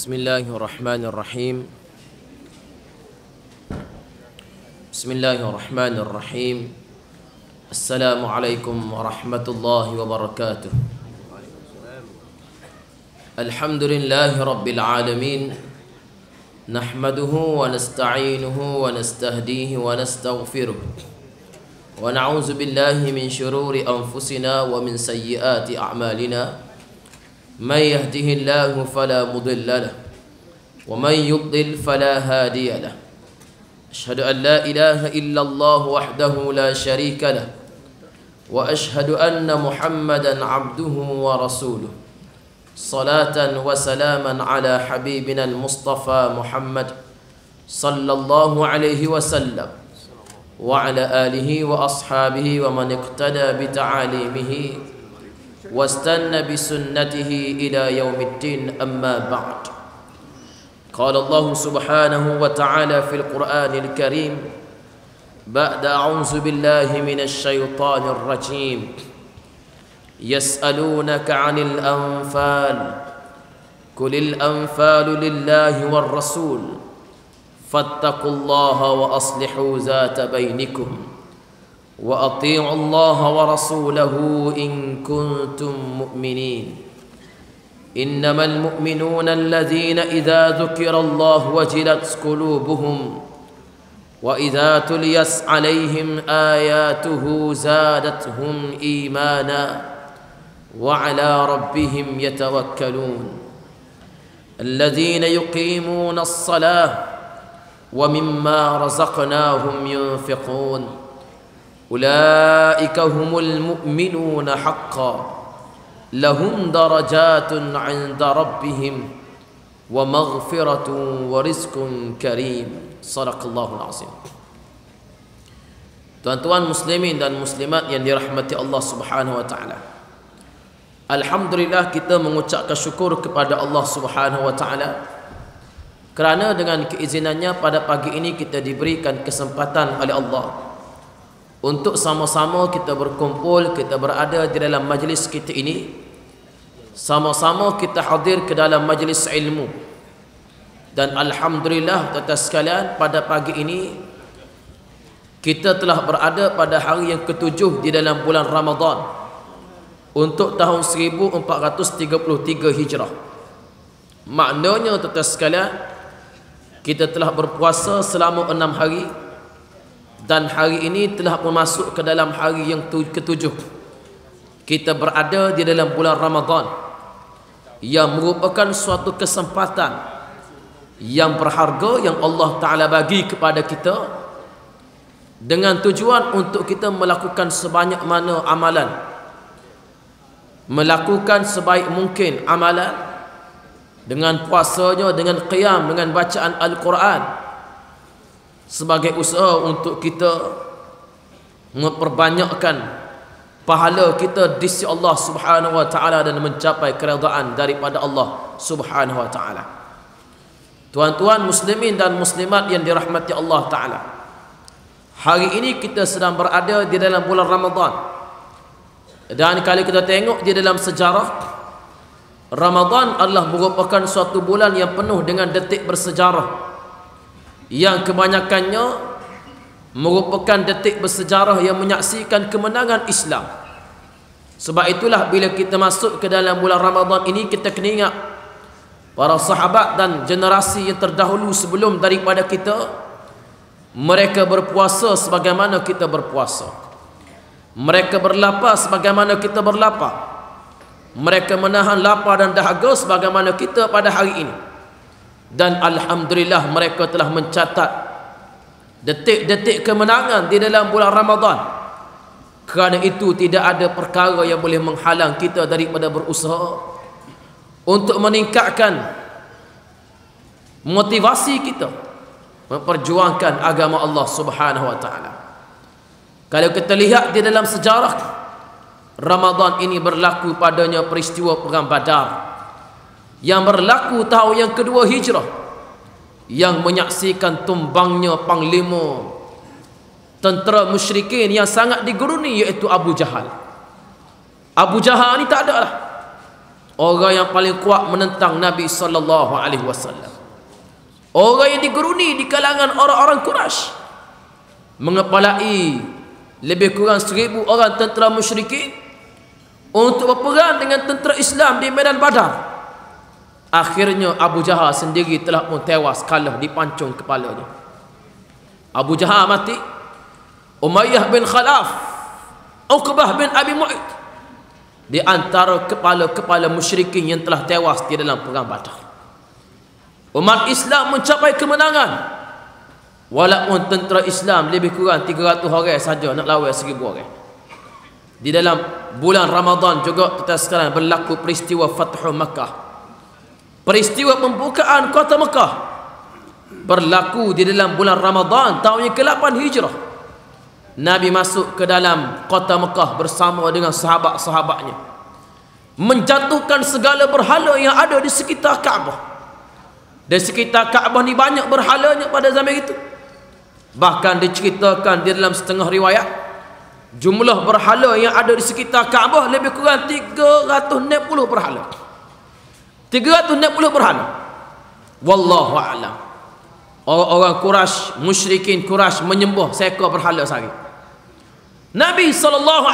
Bismillahirrahmanirrahim. Bismillahirrahmanirrahim. Assalamualaikum warahmatullahi wabarakatuh. Alhamdulillahi rabbil alamin. Nahmaduhu wa nasta'inuhu wa nastahdihi wa nastaghfiruh. Wa na'udzu billahi min shururi anfusina wa min sayyiati a'malina. من يهده الله فلا مضل له ومن يضلل فلا هادي له أشهد أن لا إله إلا الله وحده لا شريك له وأشهد أن محمدا عبده ورسوله صلاة وسلاما على حبيبنا المصطفى محمد صلى الله عليه وسلم وعلى آله وأصحابه ومن اقتدى بتعاليمه واستنى بسنته إلى يوم الدين. أما بعد، قال الله سبحانه وتعالى في القرآن الكريم بعد أعوذ بالله من الشيطان الرجيم يسألونك عن الأنفال قل الأنفال لله والرسول فاتقوا الله وأصلحوا ذات بينكم وأطيعوا الله ورسوله إن كنتم مؤمنين إنما المؤمنون الذين إذا ذكر الله وجلت قلوبهم وإذا تليت عليهم آياته زادتهم إيمانا وعلى ربهم يتوكلون الذين يقيمون الصلاة ومما رزقناهم ينفقون أولئك هم المؤمنون حقا لهم درجات عند ربهم ومغفرة ورزق كريم. صدق الله العظيم. Tuan-tuan muslimin dan muslimat yang dirahmati Allah Subhanahu wa taala. Alhamdulillah, kita mengucapkan syukur kepada Allah Subhanahu wa taala kerana dengan keizinannya pada pagi ini kita diberikan kesempatan oleh Allah untuk sama-sama kita berkumpul, kita berada di dalam majlis kita ini, sama-sama kita hadir ke dalam majlis ilmu. Dan alhamdulillah tuan-tuan sekalian, pada pagi ini kita telah berada pada hari yang ketujuh di dalam bulan Ramadan untuk tahun 1433 Hijrah. Maknanya tuan-tuan sekalian, kita telah berpuasa selama 6 hari. Dan hari ini telah masuk ke dalam hari yang ketujuh. Kita berada di dalam bulan Ramadan yang merupakan suatu kesempatan yang berharga yang Allah Ta'ala bagi kepada kita dengan tujuan untuk kita melakukan sebanyak mana amalan, melakukan sebaik mungkin amalan dengan puasanya, dengan qiyam, dengan bacaan Al-Quran, sebagai usaha untuk kita memperbanyakkan pahala kita di sisi Allah Subhanahu wa taala dan mencapai keredaan daripada Allah Subhanahu wa taala. Tuan-tuan muslimin dan muslimat yang dirahmati Allah taala, hari ini kita sedang berada di dalam bulan Ramadan. Dan kalau kita tengok di dalam sejarah, Ramadan adalah merupakan suatu bulan yang penuh dengan detik bersejarah, yang kebanyakannya merupakan detik bersejarah yang menyaksikan kemenangan Islam. Sebab itulah bila kita masuk ke dalam bulan Ramadan ini, kita kena ingat para sahabat dan generasi yang terdahulu sebelum daripada kita, mereka berpuasa sebagaimana kita berpuasa, mereka berlapar sebagaimana kita berlapar, mereka menahan lapar dan dahaga sebagaimana kita pada hari ini. Dan alhamdulillah, mereka telah mencatat detik-detik kemenangan di dalam bulan Ramadan. Kerana itu tidak ada perkara yang boleh menghalang kita daripada berusaha untuk meningkatkan motivasi kita memperjuangkan agama Allah Subhanahu wa taala. Kalau kita lihat di dalam sejarah, Ramadan ini berlaku padanya peristiwa perang Badar yang berlaku tahun yang kedua Hijrah, yang menyaksikan tumbangnya panglima tentera musyrikin yang sangat diguruni, iaitu Abu Jahal. Abu Jahal ni tak ada lah. orang yang paling kuat menentang Nabi sallallahu alaihi wasallam. Orang yang digeruni di kalangan orang-orang Quraisy, mengepalai lebih kurang 1000 orang tentera musyrikin untuk berperang dengan tentera Islam di medan Badar. Akhirnya Abu Jahal sendiri telah pun tewas, kalah dipancung kepalanya. Abu Jahal mati, Umayyah bin Khalaf, Uqbah bin Abi Mu'ayth, di antara kepala-kepala musyrikin yang telah tewas di dalam perang Badar. Umat Islam mencapai kemenangan, walaupun tentera Islam lebih kurang 300 orang saja nak lawan 1000 orang. Di dalam bulan Ramadan juga kita sekarang berlaku peristiwa Fathu Makkah, peristiwa pembukaan kota Makkah berlaku di dalam bulan Ramadan tahun yang ke-8 Hijrah. Nabi masuk ke dalam kota Makkah bersama dengan sahabat-sahabatnya, menjatuhkan segala berhala yang ada di sekitar Kaabah. Di sekitar Kaabah ni banyak berhalanya pada zaman itu. Bahkan diceritakan di dalam setengah riwayat, jumlah berhala yang ada di sekitar Kaabah lebih kurang 360 berhala. 360 berhala. Wallahu a'lam. Orang-orang Quraisy, musyrikin Quraisy menyembah seekor berhala sari. Nabi SAW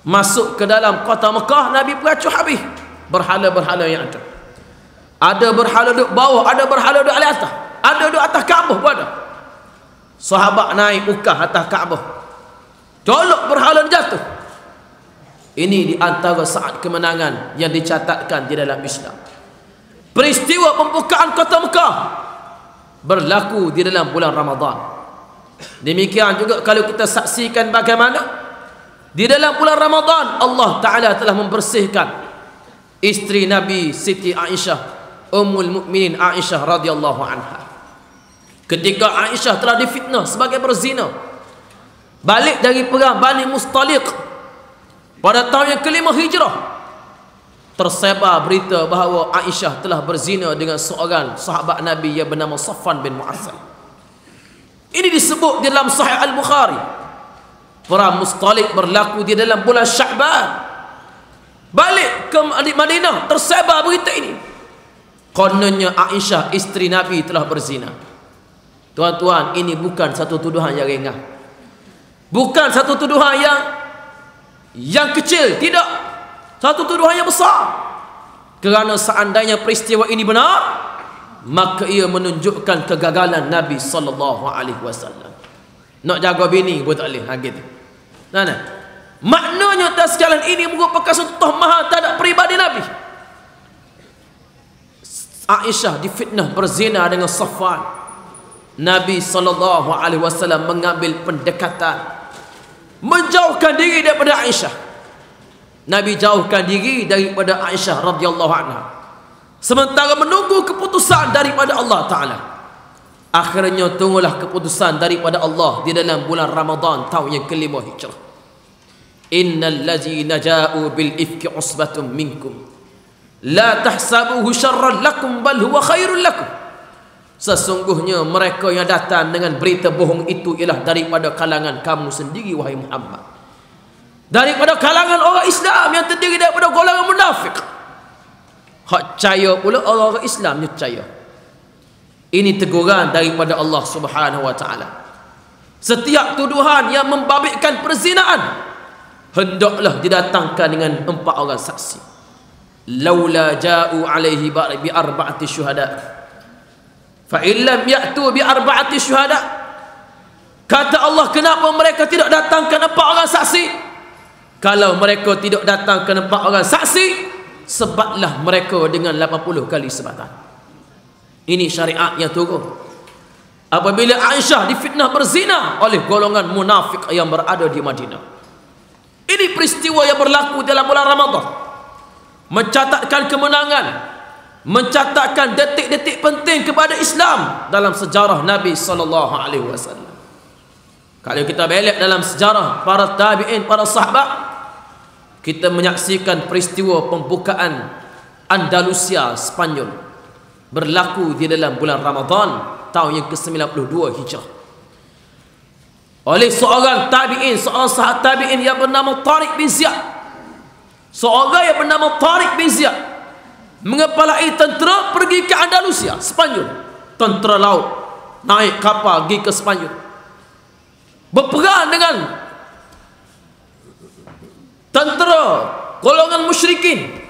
masuk ke dalam kota Mekah, Nabi peracuh habis berhala-berhala yang ada. Ada berhala duduk bawah, ada berhala duduk atas, ada duduk atas Kaabah pun ada. Sahabat naik ukah atas Kaabah, colok berhala jatuh. Ini di antara saat kemenangan yang dicatatkan di dalam Islam. Peristiwa pembukaan kota Mekah berlaku di dalam bulan Ramadan. Demikian juga kalau kita saksikan bagaimana di dalam bulan Ramadan Allah Ta'ala telah membersihkan isteri Nabi Siti Aisyah, Ummul Mukminin Aisyah radhiyallahu anha. Ketika Aisyah telah difitnah sebagai berzina, balik dari perang Bani Mustaliq pada tahun yang ke-5 Hijrah, tersebar berita bahawa Aisyah telah berzina dengan seorang sahabat Nabi yang bernama Safwan bin Mu'assal. Ini disebut di dalam Sahih Al-Bukhari. Perang Mustaliq berlaku di dalam bulan Sya'ban. Balik ke Madinah, tersebar berita ini. Kononnya Aisyah isteri Nabi telah berzina. Tuan-tuan, ini bukan satu tuduhan yang ringan, bukan satu tuduhan yang kecil, tidak, satu tuduhan yang besar. Kerana seandainya peristiwa ini benar, maka ia menunjukkan kegagalan Nabi SAW. Nak jaga bini pun tak boleh, gitu. Nah, maknanya atas sekalian ini merupakan satu tahmah terhadap peribadi Nabi. Aisyah difitnah berzina dengan Safwan. Nabi SAW mengambil pendekatan menjauhkan diri daripada Aisyah. Nabi jauhkan diri daripada Aisyah radhiyallahu anha, sementara menunggu keputusan daripada Allah Ta'ala. Akhirnya tunggulah keputusan daripada Allah di dalam bulan Ramadan tahun yang ke-5 Hijrah. Innal ladzina ja'u bil ifki usbatun minkum la tahsabuhu syarran lakum bal huwa khairul lakum. Sesungguhnya mereka yang datang dengan berita bohong itu ialah daripada kalangan kamu sendiri wahai Muhammad, daripada kalangan orang Islam yang terdiri daripada golongan munafik. Hak percaya pula orang-orang Islam yang percaya. Ini teguran daripada Allah Subhanahu wa taala. Setiap tuduhan yang membabitkan perzinaan hendaklah didatangkan dengan 4 orang saksi. Laula ja'u alaihi bi arba'ati syuhada fa illam ya'tu bi arba'ati syuhada. Kata Allah, kenapa mereka tidak datangkan 4 orang saksi? Kalau mereka tidak datangkan 4 orang saksi, sebatlah mereka dengan 80 kali sebatan. Ini syariat yang turun apabila Aisyah difitnah berzina oleh golongan munafik yang berada di Madinah. Ini peristiwa yang berlaku dalam bulan Ramadan, mencatatkan kemenangan, mencatatkan detik-detik penting kepada Islam dalam sejarah Nabi SAW. Kalau kita balik dalam sejarah para tabi'in, para sahabat, kita menyaksikan peristiwa pembukaan Andalusia Spanyol berlaku di dalam bulan Ramadan tahun yang ke-92 Hijrah oleh seorang tabi'in, seorang sahabat tabi'in yang bernama Tariq bin Ziyad. seorang yang bernama Tariq bin Ziyad mengepalai tentera pergi ke Andalusia, Spanyol. Tentera laut naik kapal pergi ke Spanyol, berperang dengan tentera golongan musyrikin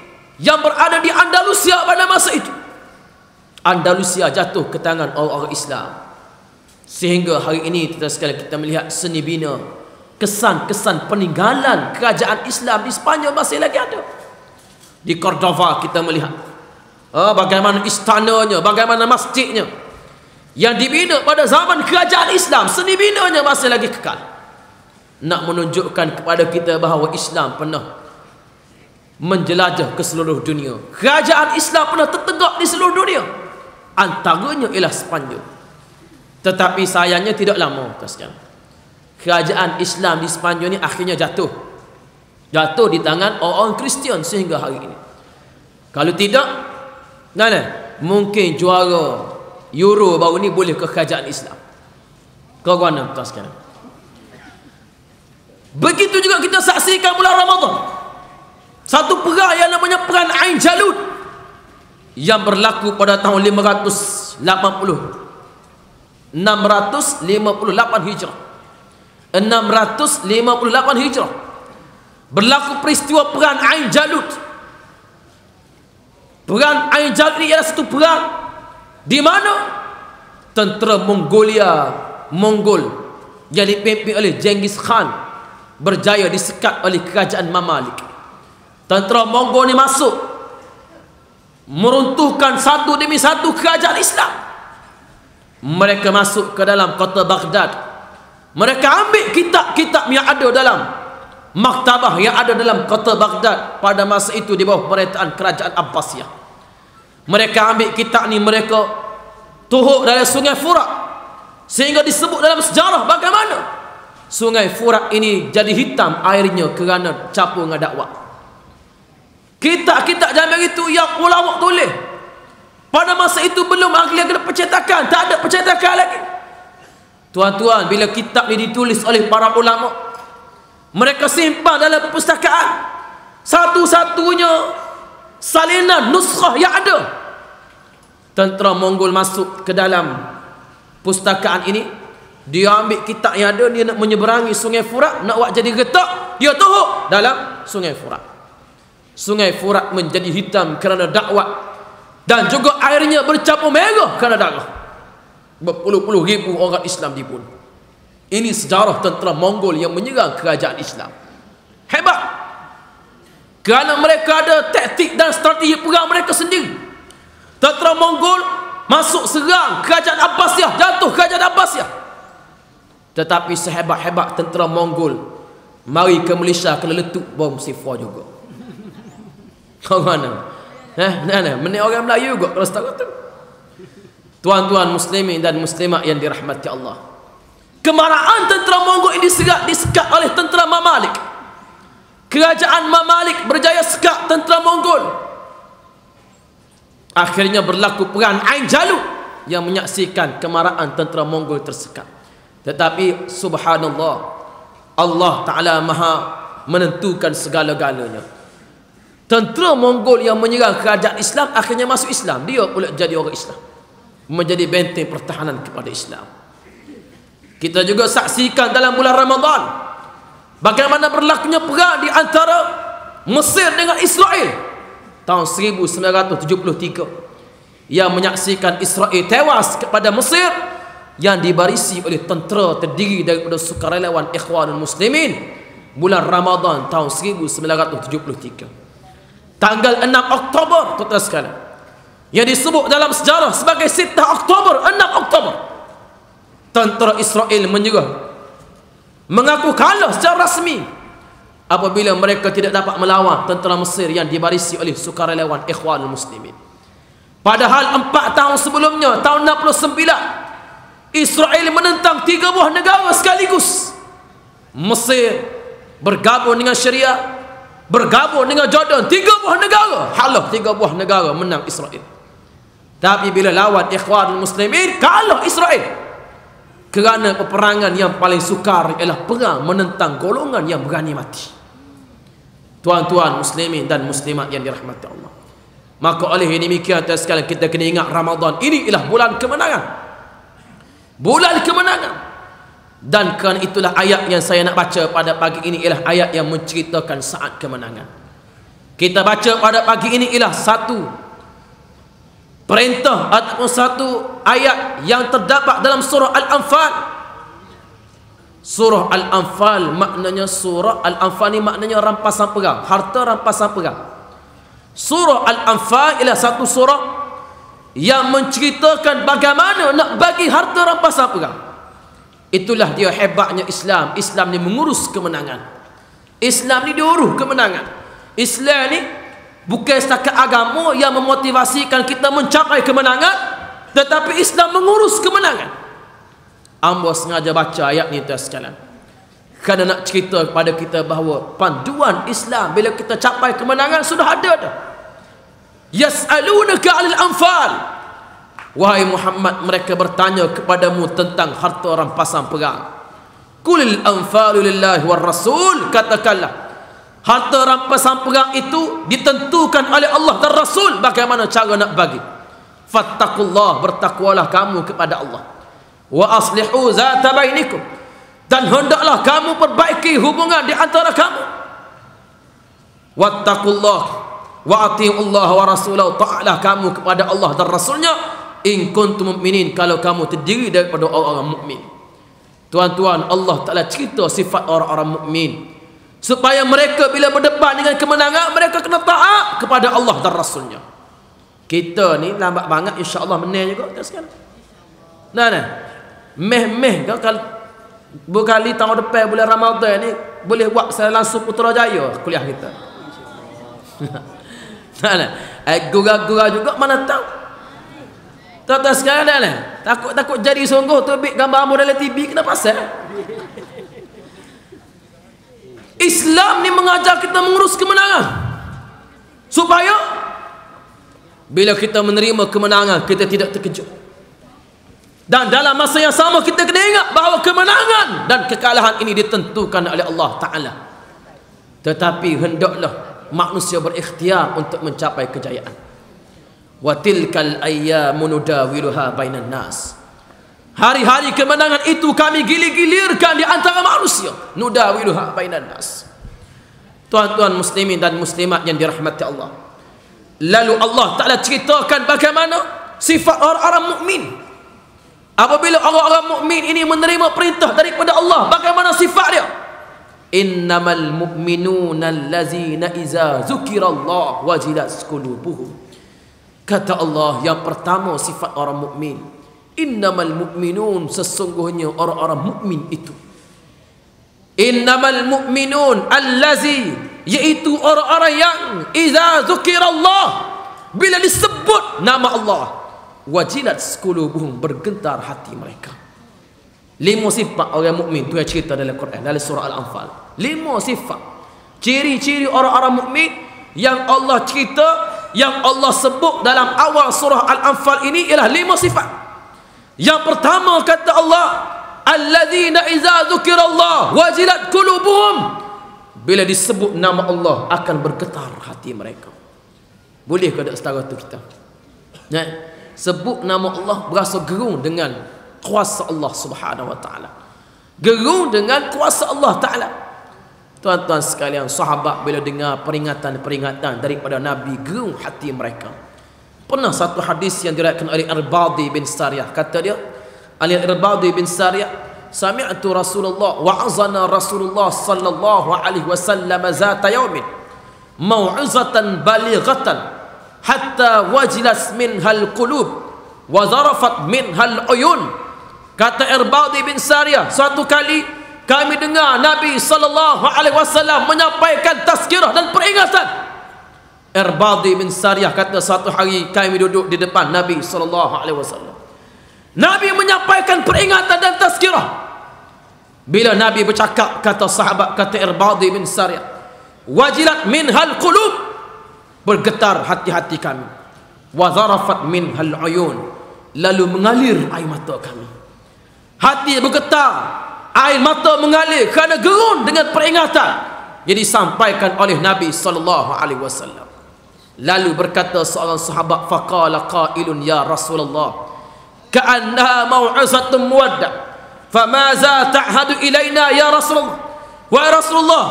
yang berada di Andalusia pada masa itu. Andalusia jatuh ke tangan orang-orang Islam, sehingga hari ini kita melihat seni bina, kesan-kesan peninggalan kerajaan Islam di Spanyol masih lagi ada. Di Cordova kita melihat bagaimana istananya, bagaimana masjidnya yang dibina pada zaman kerajaan Islam, seni binanya masih lagi kekal. Nak menunjukkan kepada kita bahawa Islam pernah menjelajah ke seluruh dunia. Kerajaan Islam pernah tertegak di seluruh dunia, antaranya ialah Spanyol. Tetapi sayangnya tidak lama, tuan-tuan, kerajaan Islam di Spanyol ini akhirnya jatuh di tangan orang Kristian sehingga hari ini. Kalau tidak, mungkin juara Euro baru ni boleh ke kerajaan Islam. Kau mana, tuan-tuan? Begitu juga kita saksikan bulan Ramadan, satu perang yang namanya perang Ain Jalut yang berlaku pada tahun 658 Hijrah. 658 Hijrah berlaku peristiwa perang Ain Jalut. Perang Ain Jalut ini adalah satu perang di mana tentera Mongol yang dipimpin oleh Genghis Khan berjaya disekat oleh kerajaan Mamalik. Tentera Mongol ni masuk meruntuhkan satu demi satu kerajaan Islam. Mereka masuk ke dalam kota Baghdad. Mereka ambil kitab-kitab yang ada dalam maktabah yang ada dalam kota Baghdad pada masa itu di bawah pemerintahan kerajaan Abbasiyah. Mereka ambil kitab ni, mereka tuhuk dalam sungai Furat, sehingga disebut dalam sejarah bagaimana sungai Furat ini jadi hitam airnya kerana campur dengan dakwah. Kitab-kitab zaman itu yang ulama tulis pada masa itu belum lagi ada percetakan, tak ada percetakan lagi. Tuan-tuan, bila kitab ini ditulis oleh para ulama, mereka simpan dalam perpustakaan, satu-satunya salinan nuskhah yang ada. Tentera Mongol masuk ke dalam pustakaan ini, dia ambil kitab yang ada, dia nak menyeberangi sungai Furat, nak buat jadi getak, dia tuhuk dalam sungai Furat. Sungai Furat menjadi hitam kerana dakwah, dan juga airnya bercampur merah kerana darah. Berpuluh-puluh ribu orang Islam dibunuh. Ini sejarah tentera Mongol yang menyerang kerajaan Islam. Hebat, kerana mereka ada taktik dan strategi perang mereka sendiri. Tentera Mongol masuk serang kerajaan Abbasiyah, jatuh kerajaan Abbasiyah. Tetapi sehebat-hebat tentera Mongol, mari ke Malaysia kena letup bom C4 juga. Kau mana? Menik orang Melayu juga kalau setara tu. Tuan-tuan muslimin dan muslimat yang dirahmati Allah, kemarahan tentera Mongol ini disekat oleh tentera Mamalik. Kerajaan Mamalik berjaya sekat tentera Mongol. Akhirnya berlaku perang Ain Jalut yang menyaksikan kemarahan tentera Mongol tersekat. Tetapi subhanallah, Allah Ta'ala maha menentukan segala-galanya. Tentera Mongol yang menyerang kerajaan Islam akhirnya masuk Islam. Dia pula jadi orang Islam, menjadi benteng pertahanan kepada Islam. Kita juga saksikan dalam bulan Ramadan bagaimana berlakunya perang di antara Mesir dengan Israel tahun 1973, yang menyaksikan Israel tewas kepada Mesir yang dibarisi oleh tentera terdiri daripada sukarelawan Ikhwanul Muslimin, bulan Ramadan tahun 1973. Tanggal 6 Oktober, tuan-tuan sekalian, yang disebut dalam sejarah sebagai 6 Oktober, 6 Oktober, tentera Israel menyerah, mengaku kalah secara rasmi apabila mereka tidak dapat melawan tentera Mesir yang dibarisi oleh sukarelawan Ikhwanul Muslimin. Padahal 4 tahun sebelumnya, tahun 69, Israel menentang 3 buah negara sekaligus. Mesir bergabung dengan Syria, bergabung dengan Jordan, 3 buah negara. Halah 3 buah negara menang Israel. Tapi bila lawan Ikhwanul Muslimin, kalah Israel. Kerana peperangan yang paling sukar ialah perang menentang golongan yang berani mati. Tuan-tuan muslimin dan muslimat yang dirahmati Allah, maka oleh ini demikian sekalian kita kena ingat Ramadan ini ialah bulan kemenangan. Bulan kemenangan. Dan kerana itulah ayat yang saya nak baca pada pagi ini ialah ayat yang menceritakan saat kemenangan. Kita baca pada pagi ini ialah satu perintah ataupun satu ayat yang terdapat dalam surah Al-Anfal. Surah Al-Anfal maknanya surah Al-Anfal ni maknanya rampasan perang, harta rampasan perang. Surah Al-Anfal ialah satu surah yang menceritakan bagaimana nak bagi harta rampasan perang. Itulah dia hebatnya Islam. Islam ni mengurus kemenangan. Islam ni diurus kemenangan. Islam ni bukan setakat agama yang memotivasikan kita mencapai kemenangan, tetapi Islam mengurus kemenangan. Amba sengaja baca ayat ni tuan sekalian, kerana nak cerita kepada kita bahawa panduan Islam bila kita capai kemenangan sudah ada dah. Yas'alunaka 'anil anfal. Wahai Muhammad, mereka bertanya kepadamu tentang harta rampasan perang. Qulil anfalu lillahi war rasul. Katakanlah, harta rampasan perang itu ditentukan oleh Allah dan Rasul. Bagaimana cara nak bagi? Fattaqullah, bertakwalah kamu kepada Allah. Wa aslihu zata bainikum, dan hendaklah kamu perbaiki hubungan di antara kamu. Wattaqullah wa atiiullah wa rasulahu, ta'alah kamu kepada Allah dan Rasulnya in kuntum mu'minin, kalau kamu terdiri daripada orang-orang mukmin. Tuan-tuan, Allah Ta'ala cerita sifat orang-orang mukmin supaya mereka bila berdepan dengan kemenangan, mereka kena taat kepada Allah dan Rasulnya. Kita ni lambat banget, insya-Allah menang juga sekarang. Nah, meh kalau berkali tahun depan bulan Ramadan ni boleh buat saya langsung Putrajaya kuliah kita. Nah, gurau-gurau juga mana tahu. Tuan-tuan sekalian dah, takut jadi sungguh tu ambil gambar model TV kena pasal. Islam ni mengajar kita mengurus kemenangan supaya bila kita menerima kemenangan kita tidak terkejut. Dan dalam masa yang sama kita kena ingat bahawa kemenangan dan kekalahan ini ditentukan oleh Allah Ta'ala. Tetapi hendaklah manusia berikhtiar untuk mencapai kejayaan. Wa tilkal ayyamu nudawiluha bainan nas. Hari-hari kemenangan itu kami gilir-gilirkan di antara manusia. Nudawiluha bainan nas. Tuan-tuan muslimin dan muslimat yang dirahmati Allah, lalu Allah Ta'ala ceritakan bagaimana sifat orang-orang mukmin. Apabila orang-orang mukmin ini menerima perintah daripada Allah, bagaimana sifat dia? Innamal mu'minuna allazina iza zukirallah wajilat qulubuhum. Kata Allah, yang pertama sifat orang mukmin, innamal mu'minun, sesungguhnya orang-orang mukmin itu. Innamal mu'minun allazi, iaitu orang-orang yang iza zukirallah, bila disebut nama Allah, wajilat qulubuhum, bergetar hati mereka. 5 sifat orang mukmin tu yang cerita dalam Quran, dalam surah Al-Anfal. 5 sifat ciri-ciri orang-orang mukmin yang Allah cerita, yang Allah sebut dalam awal surah Al-Anfal ini ialah 5 sifat. Yang pertama kata Allah, alladzina iza dzukirallah wajilat qulubuhum, bila disebut nama Allah akan bergetar hati mereka. Boleh ke tak setara tu kita? Sebut nama Allah berasa gerung dengan kuasa Allah Subhanahu wa taala. Gerung dengan kuasa Allah Taala. Tuan-tuan sekalian, sahabat bila dengar peringatan-peringatan daripada Nabi, gerung hati mereka. Pernah satu hadis yang diriwayatkan oleh Irbadi bin Sariyah, kata dia, Al-Irbadi bin Sariyah, sami'tu Rasulullah wa'azana Rasulullah sallallahu alaihi wasallam zata yaumin mau'izatan balighatan hatta wajilas minhal qulub wa zarafat minhal uyun. Kata Irbadi bin Sariyah, suatu kali kami dengar Nabi sallallahu alaihi wasallam menyampaikan tazkirah dan peringatan. Irbadi bin Sariyah kata, suatu hari kami duduk di depan Nabi sallallahu alaihi wasallam. Nabi menyampaikan peringatan dan tazkirah. Bila Nabi bercakap, kata sahabat, kata Irbadi bin Sariyah, wajilat minhal qulub, bergetar hati-hati kami, wa zarafat minhal uyun, lalu mengalir air mata kami. Hati bergetar, air mata mengalir kerana gerun dengan peringatan. yang disampaikan oleh Nabi sallallahu alaihi wasallam. Lalu berkata seorang sahabat, faqala qailun ya Rasulullah ka'annaha mau'izatun muwadda famaza ta'hadu ilaina ya Rasulullah. Wahai Rasulullah,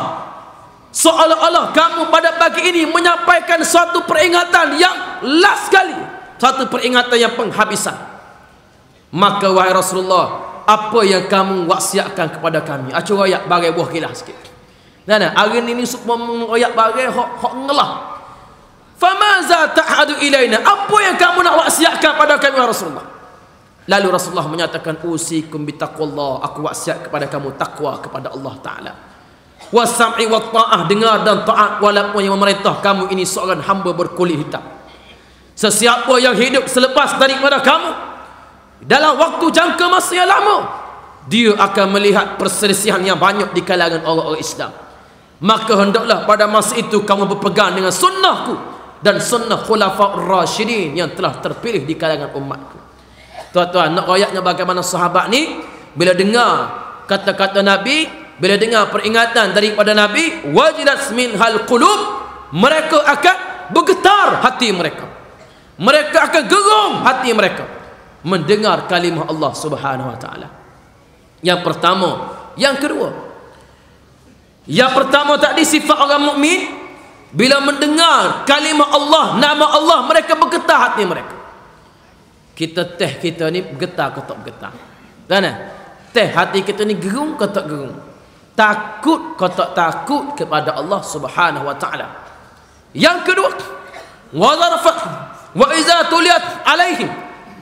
seolah-olah kamu pada pagi ini menyampaikan suatu peringatan yang last sekali, satu peringatan yang penghabisan. Maka wahai Rasulullah, apa yang kamu wasiatkan kepada kami? Acu royak bagai buah kilah sikit. Nah, hari ini supaya royak bagai hok ngelah. Famaza ta'hadu ilaina, apa yang kamu nak wasiatkan pada kami wahai Rasulullah? Lalu Rasulullah menyatakan, usikum bitaqwallah, aku wasiat kepada kamu takwa kepada Allah Ta'ala. Wasam'i wa ta'ah, dengar dan taat walaupun yang memerintah kamu ini seorang hamba berkulit hitam. Sesiapa yang hidup selepas daripada kamu dalam waktu jangka masa yang lama, dia akan melihat perselisihan yang banyak di kalangan orang-orang Islam. Maka hendaklah pada masa itu kamu berpegang dengan sunnahku dan sunnah khulafa'ur rasyidin yang telah terpilih di kalangan umatku. Tuan-tuan, nak royaknya bagaimana sahabat ni bila dengar kata-kata Nabi, bila dengar peringatan daripada Nabi, wajilat minhal qulub, mereka akan bergetar hati mereka. Mereka akan gerung hati mereka mendengar kalimah Allah Subhanahu wa taala. Yang pertama, yang kedua. Yang pertama tadi sifat orang mukmin, bila mendengar kalimah Allah, nama Allah, mereka bergetar hati mereka. Kita kita ni bergetar ke tak bergetar? Kan? Hati kita ni gerung ke tak gerung? Takut kau tak takut kepada Allah Subhanahu wa taala. Yang kedua, wa zarafat wa iza tuliyat alaihim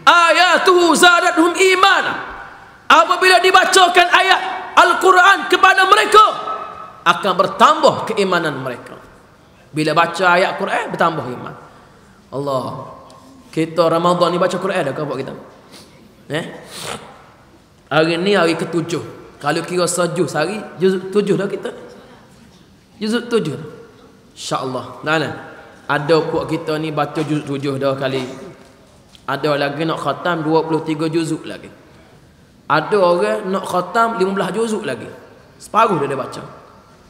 ayatuhu zadatuhum imana. Apabila dibacakan ayat Al-Quran kepada mereka, akan bertambah keimanan mereka. Bila baca ayat Quran, bertambah iman. Allah, kita Ramadan ni baca Quran dah ke buat kita? Hari ni hari ke-7. Kalau kira sejuh sehari, juzuk 7 dah kita. Juzuk 7 dah. InsyaAllah. Nah, ada puak kita ni baca juzuk 7 dah kali. Ada lagi nak khatam 23 juzuk lagi. Ada orang nak khatam 15 juzuk lagi. Separuh dia baca.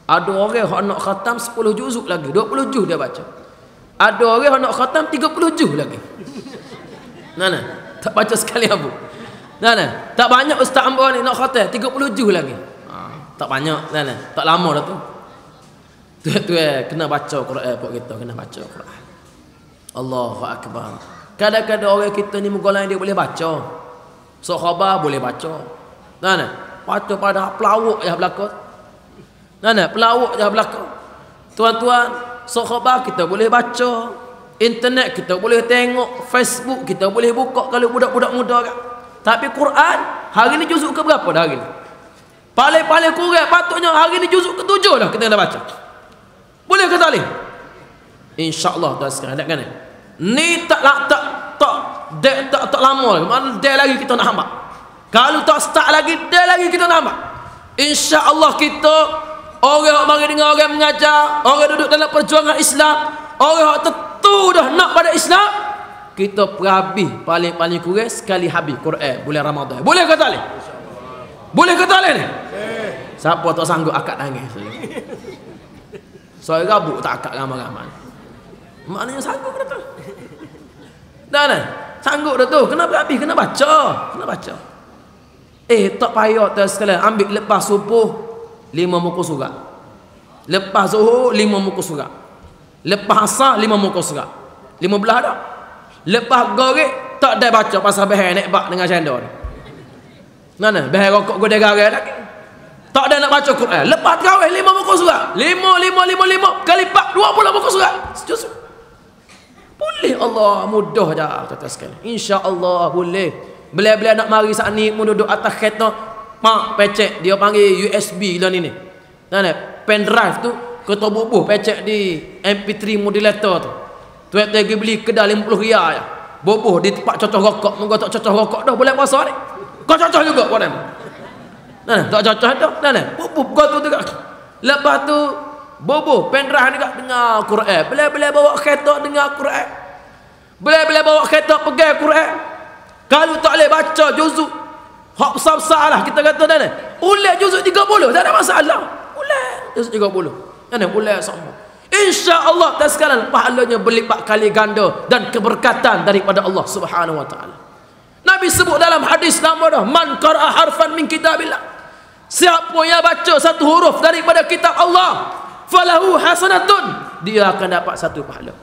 Ada orang yang nak khatam 10 juzuk lagi. 20 juz dia baca. Ada orang yang nak khatam 30 juz lagi. Nah, tak baca sekali abu. Nah, tak banyak ustaz hamba ni nak khatam 30 juz lagi. Tak banyak, tak lama dah tu. Tu kena baca Quran buat kita, kena baca Quran. Allahu akbar. Kadang-kadang orang kita ni muka lain dia boleh baca. Sahabat boleh baca. Baca pada pelawak yang belakang. Pelawak yang belakang. Tuan-tuan, sahabat kita boleh baca. Internet kita boleh tengok, Facebook kita boleh buka kalau budak-budak muda kan. Tapi Quran, hari ni juzuk ke berapa dah hari ni? Paling-paling kurang patutnya hari ni juzuk ke-7 dah kita dah baca. Boleh ke tak boleh? InsyaAllah tuan sekalian, kan? Ni tak lama lagi. Mana dah lagi kita nak hamba. Kalau tak start lagi, dah lagi kita nak hamba. InsyaAllah kita, orang yang mari dengar orang mengajar, orang duduk dalam perjuangan Islam, orang yang tentu dah nak pada Islam, kita perhabis paling-paling kurang sekali habis Quran bulan Ramadan. Boleh ke tak boleh? Boleh ke tak boleh ni? Siapa tak sanggup akad nangis? Soal rabuk tak akad ramai-ramai. Maknanya sanggup dah tu. Sanggup dah tu. Kena berhabis, kena baca. Kena baca. Tak payah tak sekalian. Ambil lepas subuh 5 muka surat. Lepas zuhur 5 muka surat. Lepas asar 5 muka surat. 15 dah. Lepas gorek tak ada baca pasal bahaya naik bak dengan cendol. Bahaya rokok gede garai lagi. Tak ada nak baca Quran. Lepas terawih 5 muka surat. 5 kali 4 20 muka surat. Sejus. Boleh, Allah mudah dah kata sekali. Insya-Allah boleh. Bila-bila nak mari saat ni mu duduk atas kereta, mak pecek dia panggil USB lah ni. Pen drive tu kita bubuh pecek di MP3 modulator tu. Tuan pergi beli kedai RM50 ya. Boboh di tempat cocok rokok. Moga tak cocok rokok dah boleh puasa ni. Kau cocok juga buat ni. Tak cocok dah. Boboh kau tu juga. Lepas tu boboh pendrive ni kat dengar Quran. Bila-bila bawa kereta dengar Quran. Bila-bila bawa kereta pegang Quran. Kalau tak boleh baca juzuk hak besar-besar lah kita kata dah. Ulang juzuk 30 tak ada masalah. Ulang juzuk 30. Mana boleh sama. Insya-Allah tak sekalian pahalanya berlipat kali ganda dan keberkatan daripada Allah Subhanahu wa taala. Nabi sebut dalam hadis nama dah, man qara'a harfan min kitabillah. Siapa yang baca satu huruf daripada kitab Allah, falahu hasanatun, dia akan dapat satu pahala.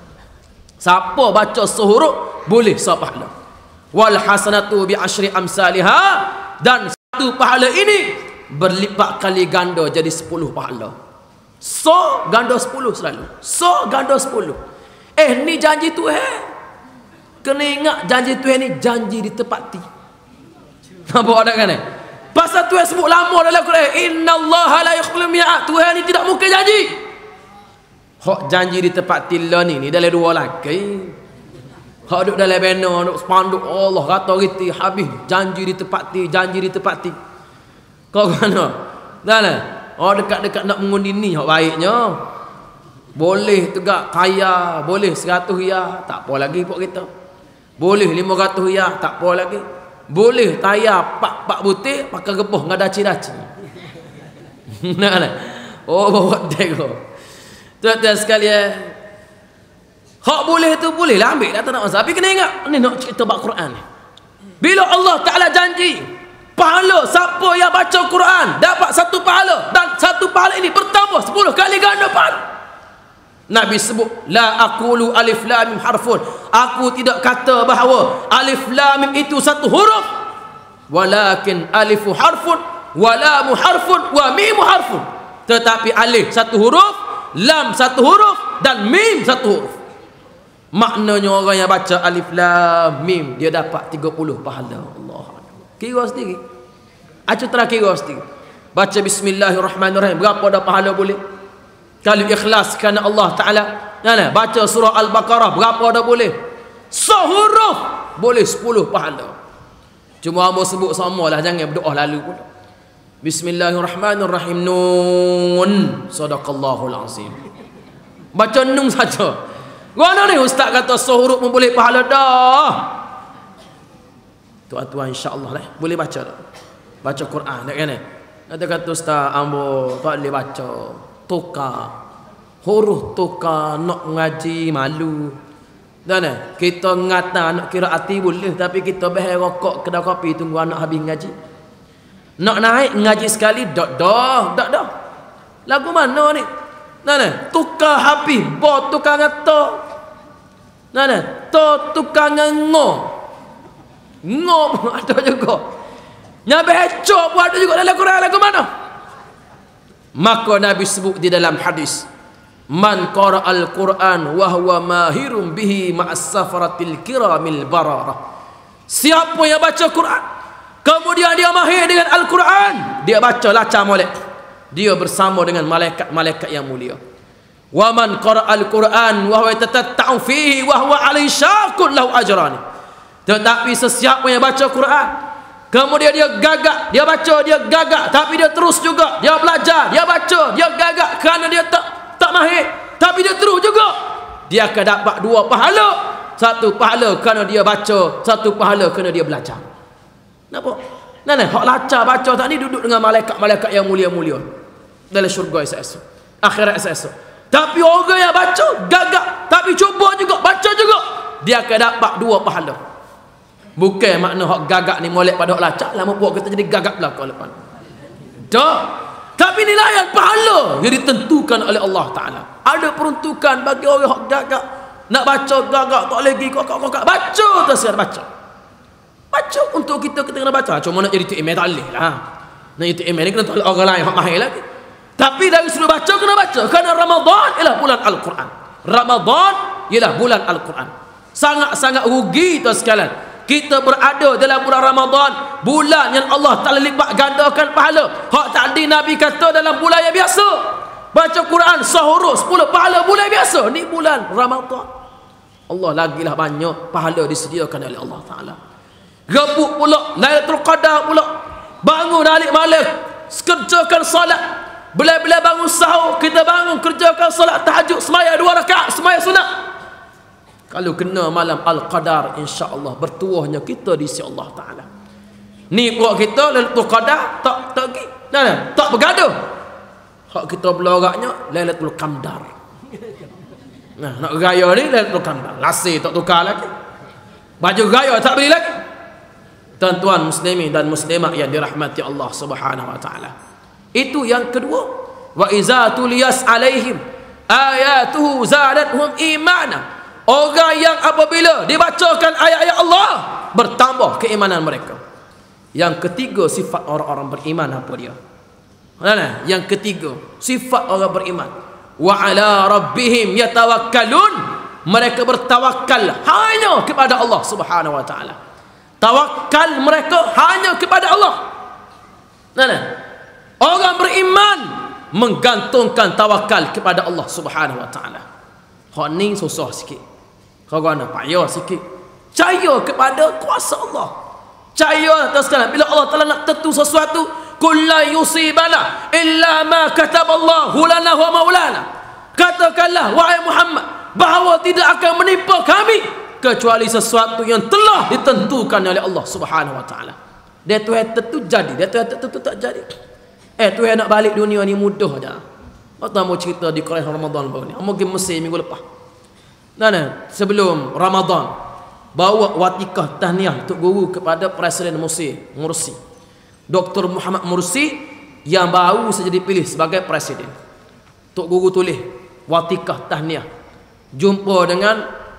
Siapa baca sehuruf boleh satu pahala. Wal hasanatu bi asyri amsalha, dan satu pahala ini berlipat kali ganda jadi 10 pahala. So ganda 10 selalu. So ganda 10. Ni janji Tuhan. Kena ingat janji Tuhan ni janji ditepati. Nampak ada kan? Pasal Tuhan sebut lama dalam Quran, innallaha la yukhlifu al-mi'ad. Tuhan ni tidak mungkin janji. Hak janji ditepati lah ni dalam dua lagi. Hak duduk dalam banner, duduk spanduk Allah kata reti habis janji ditepati, janji ditepati. Kau mana? Dah lah. Oh dekat-dekat nak mengundi ni hak baiknya. Boleh tegak kaya, boleh 100 riyal, tak apa lagi buat kita. Boleh 500 riyal, tak apa lagi. Boleh tayar pak butir pakai gepuh dengan daci-daci. Nak lah. Oh bawa tengok. Tuan-tuan sekalian, hak boleh tu boleh lah ambil, tak nak masalah. Tapi kena ingat, ni nak cerita bab Quran. Bila Allah Ta'ala janji pahala siapa yang baca Quran dapat satu pahala, dan satu pahala ini bertambah 10 kali ganda pahala. Nabi sebut la aqulu alif lam mim harfun, aku tidak kata bahawa alif lam mim itu satu huruf, walakin alifu harfun wa lamu harfun wa mim harfun, tetapi alif satu huruf, lam satu huruf, dan mim satu huruf. Maknanya orang yang baca alif lam mim dia dapat 30 pahala. Allah, kira sendiri. Acu terakhir sendiri. Baca bismillahirrahmanirrahim, berapa dah pahala boleh? Kalau ikhlas kerana Allah Ta'ala. Nah, baca surah Al-Baqarah, berapa dah boleh? Sehuruf boleh 10 pahala. Cuma hamba sebut sama lah, jangan berdoa lalu pula. Bismillahirrahmanirrahim. Nun. Sadaqallahul azim. Baca nun saja. Mana ni ustaz kata sehuruf pun boleh pahala dah. Tuan-tuan insya-Allah lah boleh baca dah. Baca Quran tak kan? Ada kata ustaz ambo tak boleh baca, tukar huruf, tukar nak ngaji malu. Dan kita ngata nak kira hati boleh, tapi kita behel rokok kedai kopi tunggu anak habis ngaji. Nak naik ngaji sekali dak dah. Lagu mana ni? Tukar habis, bo tukar ngata. Tukar ngo ada juga. Nyabe hecok pun ada juga dalam Quran. Lagu mana? Maka Nabi sebut di dalam hadis, man qara'al Quran wa huwa mahirun bihi ma'as safaratil kiramil bararah. Siapa yang baca Quran kemudian dia mahir dengan Al-Quran, dia baca laca molek, dia bersama dengan malaikat-malaikat yang mulia. Wa man qara'al Quran wa huwa yatatatta'u fihi wa huwa 'alaihi syaqun lahu ajran. Tetapi sesiapa yang baca Quran kemudian dia gagak, dia baca, dia gagak, tapi dia terus juga, dia belajar, dia baca, dia gagak kerana dia tak mahir, tapi dia terus juga, dia akan dapat 2 pahala. Satu pahala kerana dia baca, satu pahala kerana dia belajar. Nampak? Hak laca baca tadi duduk dengan malaikat-malaikat yang mulia-mulia dalam syurga esok, akhirat esok. Tapi orang yang baca gagak, tapi cuba juga, baca juga, dia akan dapat 2 pahala. Bukan makna hak gagak ni molek pada hak lacak, lama buat kita jadi gagak belakang lepas. Dah. Tapi nilai pahala yang ditentukan oleh Allah Ta'ala. Ada peruntukan bagi orang hak gagak. Nak baca gagak tak lagi kokak-kokak. Baca terus baca. Baca untuk kita kena baca. Cuma nak jadi TMA tak boleh lah. Nak jadi TMA ni kena tolak orang lain hak mahir lagi. Tapi dari sudut baca kena baca. Kerana Ramadan ialah bulan Al-Quran. Ramadan ialah bulan Al-Quran. Sangat-sangat rugi tuan sekalian. Kita berada dalam bulan Ramadan, bulan yang Allah Ta'ala lipat gandakan pahala. Hak tadi Nabi kata dalam bulan yang biasa baca Quran sehuruf 10 pahala bulan biasa. Ni bulan Ramadan, Allah lagilah banyak pahala disediakan oleh Allah Ta'ala. Rebut pula Lailatul Qadar pula, bangun alik malam, kerjakan salat. Bila-bila bangun sahur, kita bangun kerjakan salat tahajud, semaya 2 rakaat, semaya sunat. Kalau kena malam Al-Qadar, insya-Allah bertuahnya kita di sisi Allah Ta'ala. Ni buat kita Lailatul Qadar tak tak bergaduh. Hak kita beloraknya Lailatul Qadar. Nah, nak raya ni Lailatul Qadar. Lasih tak tukar lagi. Baju raya tak beli lagi. Tuan-tuan muslimin dan muslimat yang dirahmati Allah Subhanahu wa taala. Itu yang kedua. Wa iza tuliyas alaihim ayatuhu zadatuhum imana. Orang yang apabila dibacakan ayat-ayat Allah bertambah keimanan mereka. Yang ketiga sifat orang-orang beriman apa dia? Mana? Yang ketiga sifat orang beriman. Wa ala rabbihim yatawakkalun. Mereka bertawakal hanya kepada Allah Subhanahu wa taala. Tawakal mereka hanya kepada Allah. Mana? Orang beriman menggantungkan tawakal kepada Allah Subhanahu wa taala. Hak ni susah sikit. Kau nak payah sikit. Percaya kepada kuasa Allah. Percaya atas sekalian bila Allah Taala nak tentu sesuatu, kullu yusibana illa ma kataballahu lana wa maulana. Katakanlah wahai Muhammad bahawa tidak akan menimpa kami kecuali sesuatu yang telah ditentukan oleh Allah Subhanahu wa taala. Dia Tuhan tentu jadi, dia Tuhan tentu tak jadi. Tuhan nak balik dunia ni mudah aja. Kita mau cerita di Quran Ramadan baru ni. Mungkin Mesir minggu lepas. Sebelum Ramadan bawa watikah tahniah untuk guru kepada Presiden Mesir, Mursi. Dr. Muhammad Mursi yang baru saja dipilih sebagai presiden. Tok guru tulis watikah tahniah. Jumpa dengan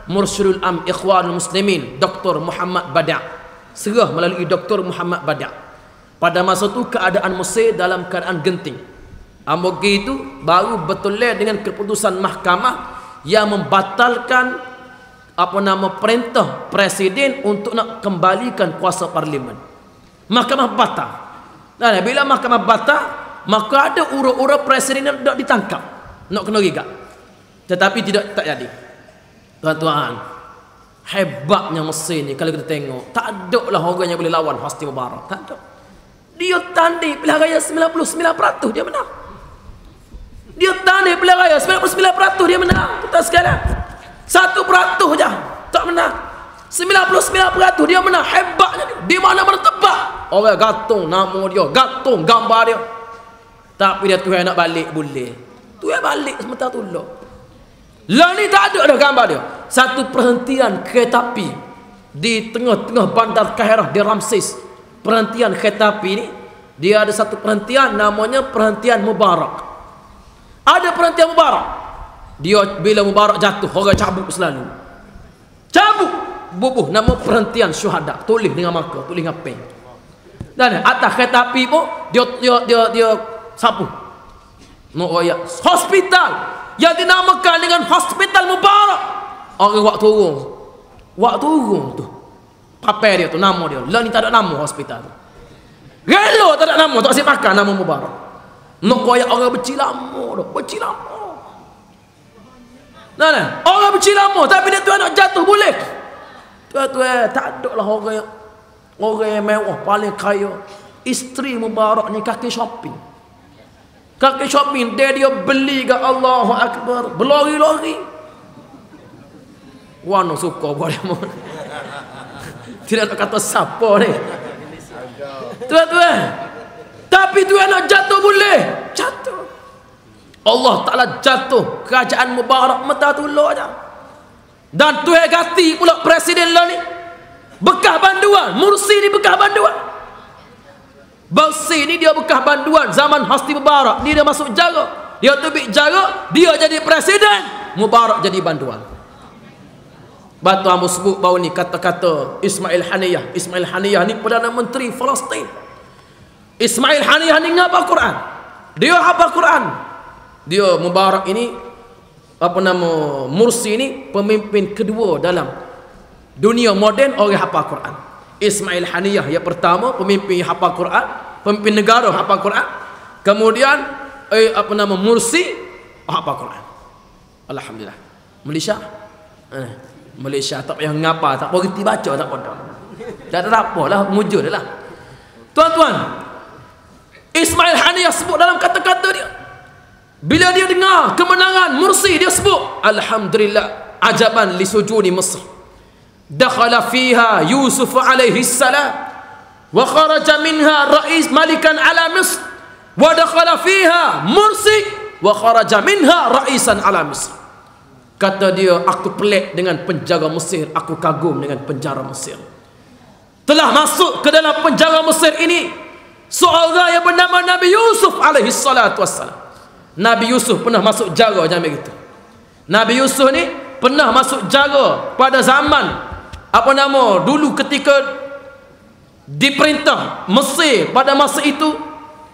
Mursyidul Am Ikhwanul Muslimin Dr. Muhammad Bada'. Serah melalui Dr. Muhammad Bada'. Pada masa itu keadaan Mesir dalam keadaan genting. Amogi itu baru betul dengan keputusan mahkamah yang membatalkan perintah presiden untuk nak kembalikan kuasa parlimen. Mahkamah batal. Nah, bila mahkamah batal, maka ada urut-urut presiden yang nak ditangkap, nak kena gigat. Tetapi tak jadi. Tuan-tuan, hebatnya Mesir ni kalau kita tengok, tak ada lah orang yang boleh lawan Hosni Mubarak. Tak ada. Dia tanding pilihan raya 99% dia menang. Dia tanding pilihan raya 99% dia menang. Tuan sekalian, 1% je tak menang. 99% dia menang. Hebatnya dia. Di mana tebak orang gantung nama dia, gantung gambar dia. Tapi dia Tuhan nak balik boleh. Tuhan balik sementara tu lah. Lah ni tak ada dah gambar dia. Satu perhentian kereta api di tengah-tengah bandar Kairah di Ramses. Perhentian kereta api ni, dia ada satu perhentian namanya perhentian Mubarak. Ada perhentian Mubarak. Dia bila Mubarak jatuh, orang cabut selalu. Cabut. Bubuh nama perhentian syuhada. Tulis dengan marker, tulis dengan pen. Dan atas kereta api pun dia sapu. Nak royak hospital yang dinamakan dengan Hospital Mubarak. Orang waktu turun tu. Papai dia tu nama dia. Lah ni tak ada nama hospital tu. Relo tak ada nama, tak asyik makan nama Mubarak. Nak royak orang becil lama dah, becil lama. Nah, orang becil lama tapi dia tu nak jatuh boleh. Tuan-tuan, tak ada lah orang yang mewah paling kaya. Isteri Mubarak ni kaki shopping. Kaki shopping dia beli ke Allahu Akbar, berlari-lari. Wano suka buat dia. Tidak nak kata siapa ni. Tuan-tuan, tapi Tuhan nak jatuh boleh. Jatuh. Allah Ta'ala jatuh kerajaan Mubarak mata tulur aja. Dan Tuhan ganti pula presiden lah ni. Bekas banduan. Mursi ni bekas banduan. Mursi ni dia bekas banduan zaman Hosni Mubarak. Ni dia masuk jarak. Dia tubik jarak, dia jadi presiden, Mubarak jadi banduan. Batu Ambo sebut baru ni kata-kata Ismail Haniyah. Ismail Haniyah ni Perdana Menteri Palestin. Ismail Haniyah ni ngapa Quran? Dia hafal Quran. Dia Mubarak ini Mursi ini pemimpin kedua dalam dunia moden orang hafal Quran. Ismail Haniyah yang pertama pemimpin hafal Quran, pemimpin negara hafal Quran. Kemudian Mursi hafal Quran. Alhamdulillah. Malaysia tak payah ngapa, tak berhenti baca, tak apa. Tak apalah, mujur dah lah. Tuan-tuan, Ismail Haniyah sebut dalam kata-kata dia, bila dia dengar kemenangan Mursi, dia sebut alhamdulillah ajaban li sujuni Mesir. Dakhala fiha Yusuf alaihi salam wa kharaja minha rais malikan ala Misr wa dakhala fiha Mursi wa kharaja minha ra'isan ala Misr. Kata dia, aku pelik dengan penjaga Mesir, aku kagum dengan penjara Mesir. Telah masuk ke dalam penjara Mesir ini seorang yang bernama Nabi Yusuf alaihi salatu wassalam. Nabi Yusuf pernah masuk jara macam itu. Nabi Yusuf ni pernah masuk jara pada zaman apa nama dulu ketika diperintah Mesir pada masa itu,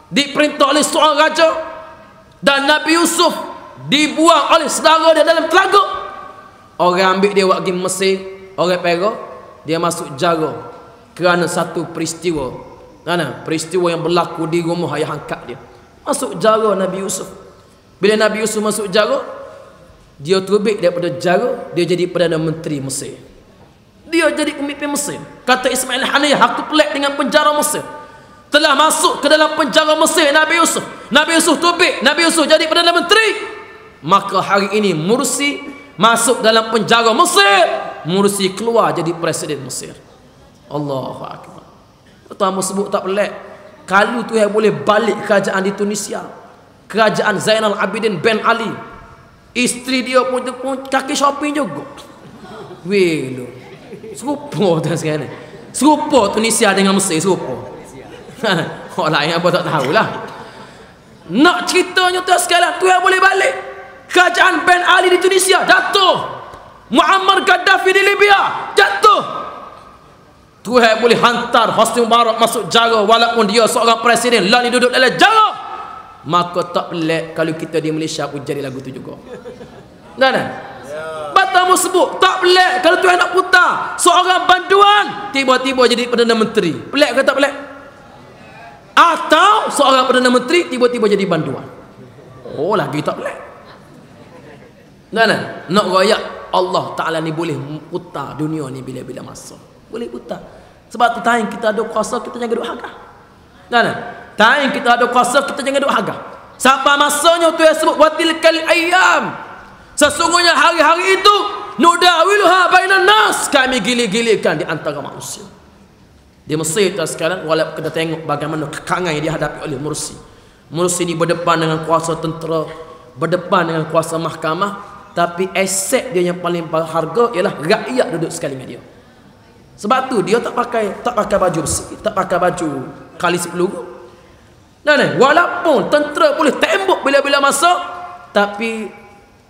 diperintah oleh seorang raja, dan Nabi Yusuf dibuang oleh saudara dia dalam telaga. Orang ambil dia pergi Mesir, orang Perak, dia masuk jara kerana satu peristiwa. Peristiwa yang berlaku di rumah ayah angkat dia. Masuk jara Nabi Yusuf. Bila Nabi Yusuf masuk jara, dia terbit daripada jara, dia jadi Perdana Menteri Mesir. Dia jadi pemimpin Mesir. Kata Ismail Haniyah, aku pelik dengan penjara Mesir. Telah masuk ke dalam penjara Mesir Nabi Yusuf. Nabi Yusuf terbit, Nabi Yusuf jadi Perdana Menteri. Maka hari ini Mursi masuk dalam penjara Mesir, Mursi keluar jadi Presiden Mesir. Allahu Akbar. Pertama sebut tak pelik. Kalau tu yang boleh balik kerajaan di Tunisia, kerajaan Zainal Abidin bin Ali, isteri dia pun kaki shopping juga. Weh lu, serupa tu sekarang ni. Serupa Tunisia dengan Mesir, serupa. Orang lain apa tak tahulah. Nak ceritanya tu sekarang, tu yang boleh balik. Kerajaan bin Ali di Tunisia jatuh. Muammar Gaddafi di Libya jatuh. Tuhan boleh hantar Hosni Mubarak masuk jara walaupun dia seorang presiden, lah ni duduk dalam jara. Maka tak pelik kalau kita di Malaysia pun jadi lagu tu juga. Nah. Batal mu sebut, tak pelik kalau Tuhan nak putar seorang banduan tiba-tiba jadi Perdana Menteri. Pelik ke tak pelik? Atau seorang Perdana Menteri tiba-tiba jadi banduan. Oh, lagi tak pelik. Nah. Nak royak Allah Ta'ala ni boleh putar dunia ni bila-bila masa. Boleh putar. Sebab tu time kita ada kuasa, kita jangan duk harga. Time kita ada kuasa, kita jangan duk harga. Sampai masanya tu yang sebut watilkal ayyam. Sesungguhnya hari-hari itu nudawiluha bainan nas, kami gilir-gilirkan di antara manusia. Di Mesir tu sekarang, walaupun kita tengok bagaimana kekangan yang dihadapi oleh Mursi. Mursi ni berdepan dengan kuasa tentera, berdepan dengan kuasa mahkamah, tapi aset dia yang paling berharga ialah rakyat duduk sekali dengan dia. Sebab tu dia tak pakai baju besi, tak pakai baju kalis peluru. Walaupun tentera boleh tembok bila-bila masa, tapi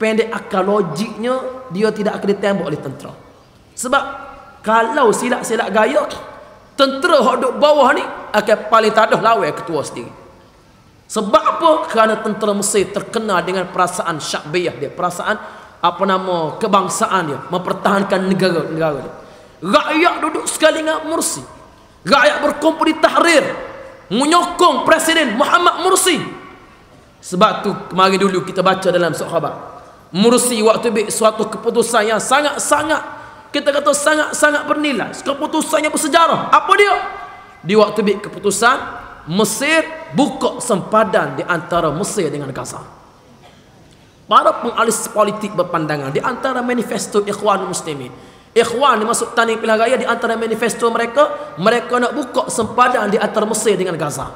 pendek akal logiknya dia tidak akan ditembok oleh tentera. Sebab kalau silap-silap gaya, tentera yang duduk bawah ni akan paling tak ada lawan ketua sendiri. Sebab apa? Kerana tentera Mesir terkenal dengan perasaan syakbiyah dia, perasaan kebangsaan dia, mempertahankan negara dia. Rakyat duduk sekali dengan Mursi. Rakyat berkumpul di Tahrir menyokong Presiden Muhammad Mursi. Sebab tu kemarin dulu kita baca dalam surat khabar, Mursi waktu ambil suatu keputusan yang sangat-sangat, kita kata sangat-sangat bernilai, keputusan yang bersejarah. Apa dia? Dia waktu ambil keputusan Mesir buka sempadan di antara Mesir dengan Gaza. Para pengalis politik berpandangan di antara manifesto Ikhwanul Muslimin, Ikhwan dimasuk Tanding Pilihan Raya, di antara manifesto mereka nak buka sempadan di antara Mesir dengan Gaza,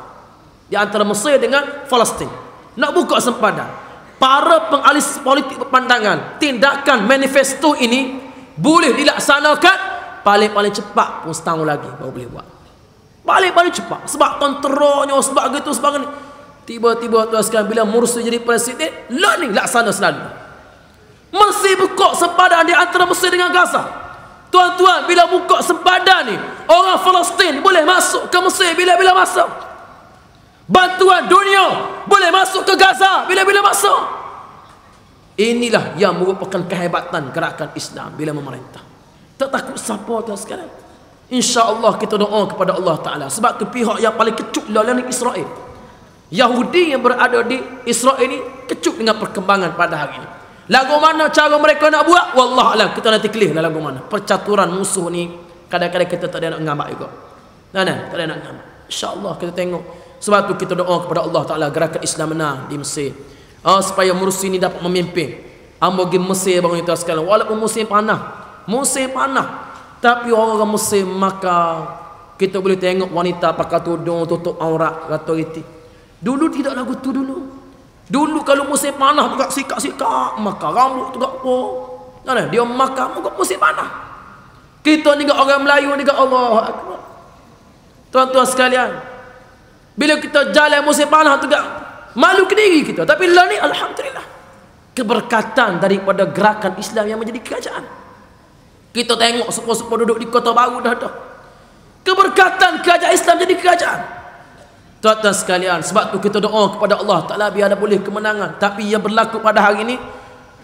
di antara Mesir dengan Palestin, nak buka sempadan. Para pengalis politik berpandangan tindakan manifesto ini boleh dilaksanakan paling cepat pun setahun lagi baru boleh buat. Paling cepat sebab tenteranya, sebab gitu, sebab ni. Tiba-tiba tu sekarang bila Mursi jadi presiden, lah ni laksana selalu. Mesir buka sempadan di antara Mesir dengan Gaza. Tuan-tuan, bila buka sempadan ni, orang Palestin boleh masuk ke Mesir bila-bila masa. Bantuan dunia boleh masuk ke Gaza bila-bila masa. Inilah yang merupakan kehebatan gerakan Islam bila memerintah. Tak takut siapa tu sekarang. InsyaAllah kita doa kepada Allah Ta'ala. Sebab tu pihak yang paling kecut adalah Israel. Yahudi yang berada di Israel ini kecut dengan perkembangan pada hari ini. Lagu mana cara mereka nak buat, wallahualam, kita nanti clear lah lagu mana. Percaturan musuh ni kadang-kadang kita tak ada nak ngambat juga. Tak ada nak ngambat. InsyaAllah kita tengok. Sebab tu kita doa kepada Allah Ta'ala gerakan Islam menang di Mesir. Supaya Mursi ni dapat memimpin. Ambogi Mesir bangun itu sekarang. Walaupun musim panah, tapi orang Mesir maka kita boleh tengok wanita pakai tudung tutup aurat, kata riti. Dulu tidak lagu tu dulu. Dulu kalau musim panas buka sikap-sikap, maka rambut tu gak apa. Nah, dia makan muka musim panas. Kita ni orang Melayu ni Allah Akbar. Tuan-tuan sekalian, bila kita jalan musim panas tu gak malu ke diri kita. Tapi lah ni alhamdulillah, keberkatan daripada gerakan Islam yang menjadi kerajaan. Kita tengok sepo-sepo duduk di Kota Baru dah ada. Keberkatan kerajaan Islam jadi kerajaan. Tuan-tuan sekalian, sebab tu kita doa kepada Allah Ta'ala biar ada boleh kemenangan. Tapi yang berlaku pada hari ini,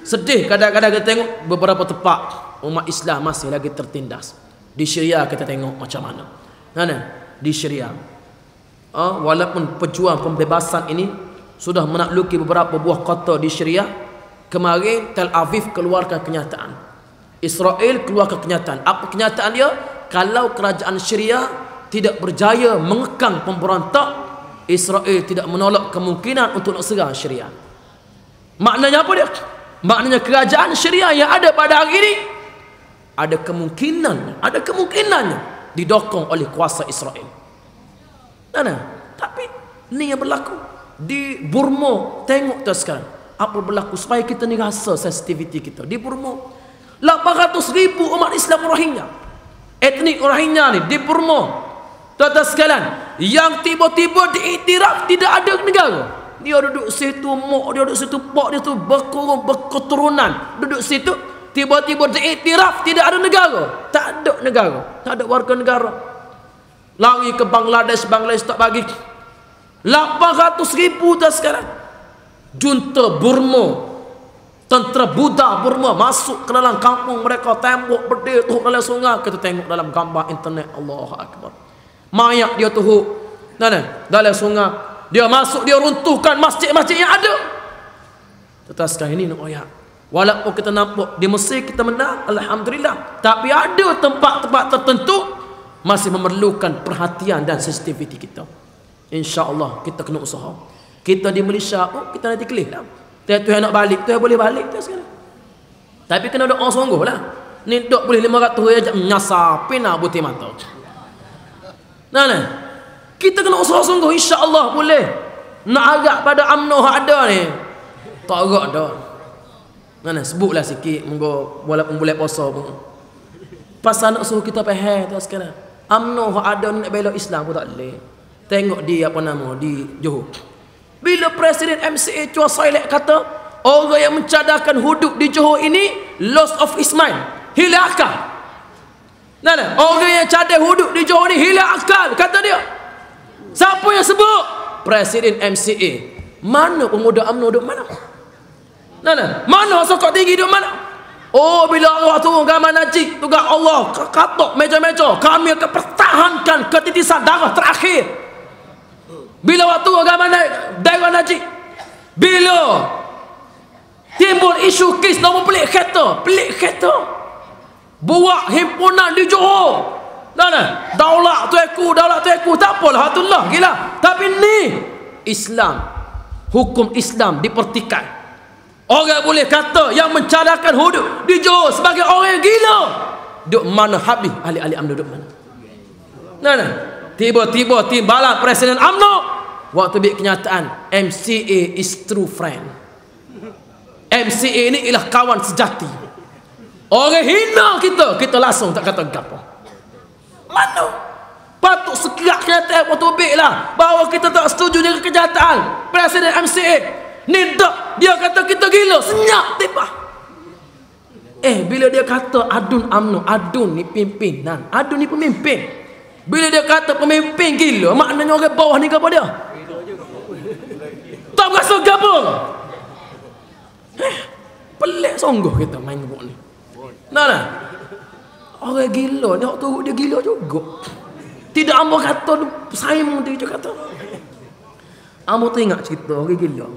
sedih kadang-kadang kita tengok beberapa tempat umat Islam masih lagi tertindas. Di Syria kita tengok macam mana. Di Syria. Walaupun pejuang pembebasan ini sudah menakluki beberapa buah kota di Syria, kemarin Tel Aviv keluarkan kenyataan. Israel keluarkan kenyataan. Apa kenyataan dia? Kalau kerajaan Syria tidak berjaya mengekang pemberontak, Israel tidak menolak kemungkinan untuk nak serang Syria. Maknanya apa dia? Maknanya kerajaan Syria yang ada pada hari ini ada kemungkinannya didokong oleh kuasa Israel. Tapi ni yang berlaku di Burma. Tengok tu sekarang apa berlaku, supaya kita ni rasa sensitivity kita. Di Burma 800,000 umat Islam Rohingya, etnik Rohingya ni di Burma. Tuan-tuan sekalian, yang tiba-tiba diiktiraf tidak ada negara. Dia duduk situ, mak dia duduk situ, pak dia tu berketurunan duduk situ, tiba-tiba diiktiraf tidak ada negara. Tak ada negara, tak ada warga negara. Lari ke Bangladesh tak bagi. 800,000 dah sekarang. Junta Burma, tentera Buddha Burma masuk ke dalam kampung mereka, tembok berdiri tu dalam sungai. Kita tengok dalam gambar internet, Allahu Akbar. Mayat dia tuhuk dalam sungai. Dia masuk, dia runtuhkan masjid-masjid yang ada. Tetapi sekarang ini nak ayat, walaupun kita nampak di Mesir kita menang, alhamdulillah, tapi ada tempat-tempat tertentu masih memerlukan perhatian dan sensitiviti kita. InsyaAllah kita kena usaha. Kita di Malaysia pun kita nanti kelih lah. Tuhan nak balik, Tuhan boleh balik tu sekarang. Tapi kena doa sungguh lah. Ni dok boleh 500 aja menyasar pina buti mata. Kita kena usaha sungguh, insya-Allah boleh. Nak agak pada UMNO ada ni. Tak agak dah. Sebutlah sikit monggo walaupun boleh puasa pun. Pasal nak suruh kita faham tu sekarang. UMNO ada ni nak bela Islam pun tak boleh. Tengok di apa nama di Johor. Bila Presiden MCA Chua Soilek kata orang yang mencadangkan hudud di Johor ini loss of his mind, hilang akal. Orang yang cadang hudud di Johor ni hilang akal, kata dia. Siapa yang sebut? Presiden MCA. Mana pemuda UMNO duduk mana? Mana sokok tinggi duduk mana? Oh, bila Allah turun gambar Najib, tugas Allah katok meja-meja, kami akan pertahankan ketitisan darah terakhir. Bila waktu agama Dewan Najib, bila timbul isu kes nombor pelik kereta, buat himpunan di Johor. Daulat tu tak apalah, hatullah gila. Tapi ni Islam, hukum Islam dipertikai. Orang boleh kata yang mencadangkan hudud di Johor sebagai orang yang gila. Duk mana habis ahli-ahli UMNO duk mana? Tiba-tiba timbalan Presiden UMNO waktu bikin kenyataan MCA is true friend. MCA ni ialah kawan sejati. Orang hina kita langsung tak kata gapo. Mana? Patut sekerak kenyataan waktu bikin lah bahawa kita tak setuju dengan kenyataan Presiden MCA. Ni tak, dia kata kita gila, senyap tiba. Bila dia kata adun UMNO, adun ni pimpinan, adun ni pemimpin. Bila dia kata pemimpin gila, maknanya orang bawah ni apa dia? Tak berasa gapo? Pelik sungguh kita main gebuk ni. Orang gila ni, waktu dia gila juga. Tidak ambo kata Simon dia juga kata. Ambo teringat cerita orang gila.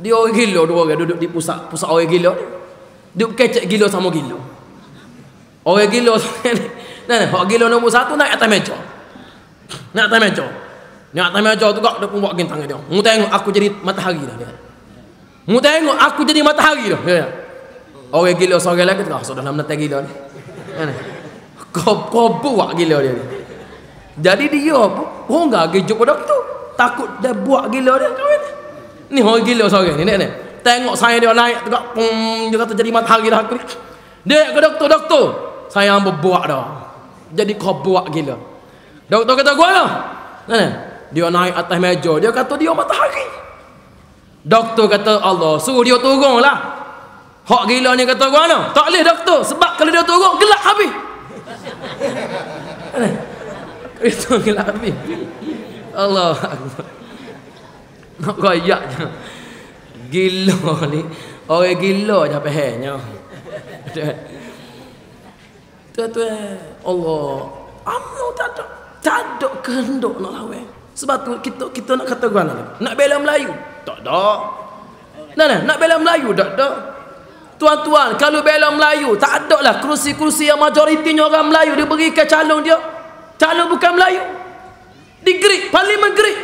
Dia orang gila, dua orang duduk di pusat orang gila ni. Dia kecek gila sama gila. Orang gila orang gila nombor 1 naik atas meja. Naik atas meja tu kak dia pun buat gentang dia. Mu tengok aku jadi matahari dah dia. Mu tengok aku jadi matahari dah dia. Orang gila seorang lagi tu sudah dalam naik gila ni. Kau buat gila dia. Jadi dia pun enggak gejuk pada tu. takut dia buat gila dia kahwin. Ni orang gila seorang ni ni. Tengok saya dia naik tegak dia kata jadi matahari dah aku ni. Dia ke doktor, saya hang berbuat dah. Jadi kau buat gila. Doktor kata gua lah. Dia naik atas meja, dia kata dia matahari. Doktor kata Allah suruh dia turun lah. Hak gila ni kata gua mana? Tak boleh doktor, sebab kalau dia turun gelap habis. Itu gelap habis. Allah Akbar. Nak royak je. Gila ni. Orang gila je pahamnya. Tuan-tuan, Allah amno tak ada kehendak nak lawan. Sebab tu kita nak kata gua nak bela Melayu. Tak ada. Nak bela Melayu tak ada. Tuan-tuan, kalau bela Melayu, tak ada lah kerusi-kerusi yang majoritinya orang Melayu dia berikan calon dia. Calon bukan Melayu. Di Greek, Parlimen Greek.